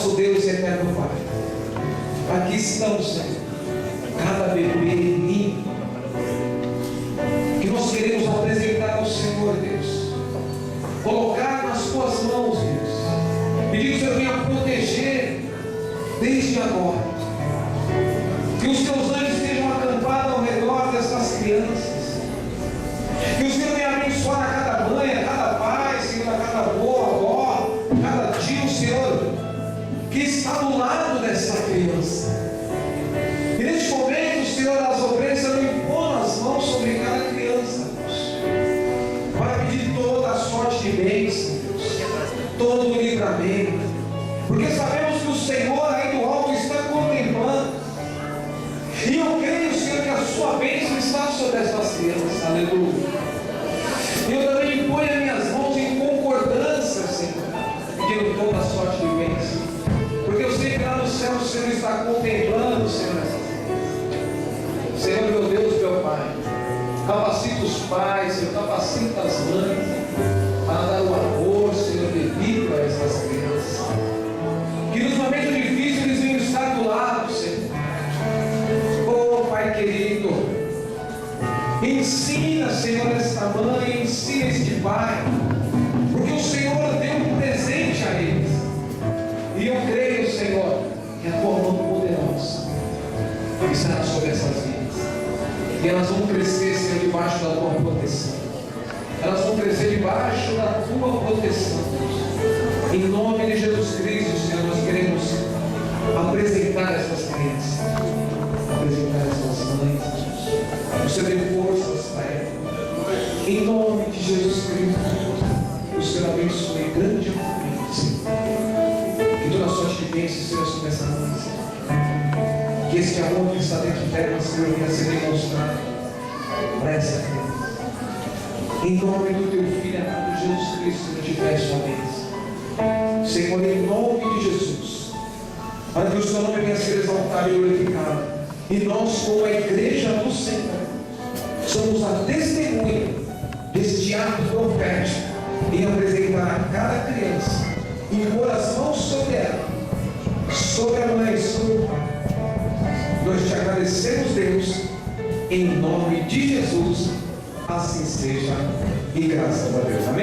nosso Deus e eterno Pai, aqui estamos, Senhor, cada bebê lindo, que nós queremos apresentar ao Senhor, Deus, colocar nas tuas mãos, Deus, pedir que o Senhor venha proteger desde agora, que os teus anjos estejam acampados ao redor dessas crianças, que o Senhor venha abençoar a cada mãe, a cada pai, Senhor, a cada avô, avó, cada tio, Senhor, que está do lado dessa criança. E neste momento, Senhor, as oferendas não impõem as mãos sobre cada criança, Deus, para pedir toda a sorte de bênção, Deus, todo o livramento, porque sabemos que o Senhor aí do alto está contemplando, e eu creio, Senhor, que a sua bênção está sobre essas crianças, aleluia. E eu também imponho as minhas mãos em concordância, Senhor, pedindo toda a sorte de bênção, porque eu sei que lá no céu o Senhor está contemplando, Senhor, essas crianças. Senhor, meu Deus, meu Pai, capacita os pais, Senhor, capacita as mães, para dar o amor, Senhor, devido a essas crianças, que nos momentos difíceis eles venham estar do lado, Senhor. Oh, Pai querido, ensina, Senhor, esta mãe, ensina este pai, porque o Senhor deu um presente a eles, e eu creio, Senhor, que a tua mão poderosa estará sobre essas vidas, e elas vão crescer, Senhor, debaixo da tua proteção, elas vão crescer debaixo da tua proteção, Deus. Em nome de Jesus Cristo, Senhor, nós queremos apresentar essas crianças, apresentar essas mães, Deus. O Senhor dê forças para elas. Em nome de Jesus Cristo, o Senhor abençoe grandemente, Senhor. Que toda a sorte de bênção seja sobre essa mãe, Senhor. Que este amor que está dentro dela, Senhor, venha ser demonstrado para essa criança. Em nome do teu Filho amado Jesus Cristo, eu te peço a bênção. Senhor, em nome de Jesus, para que o seu nome venha a ser exaltado e glorificado. E nós, como a igreja do Senhor, somos a testemunha deste ato profético em apresentar a cada criança, impor as mãos sobre ela, sobre a mãe, sobre o pai. Nós te agradecemos, Deus, em nome de Jesus, assim seja, e graças a Deus. Amém?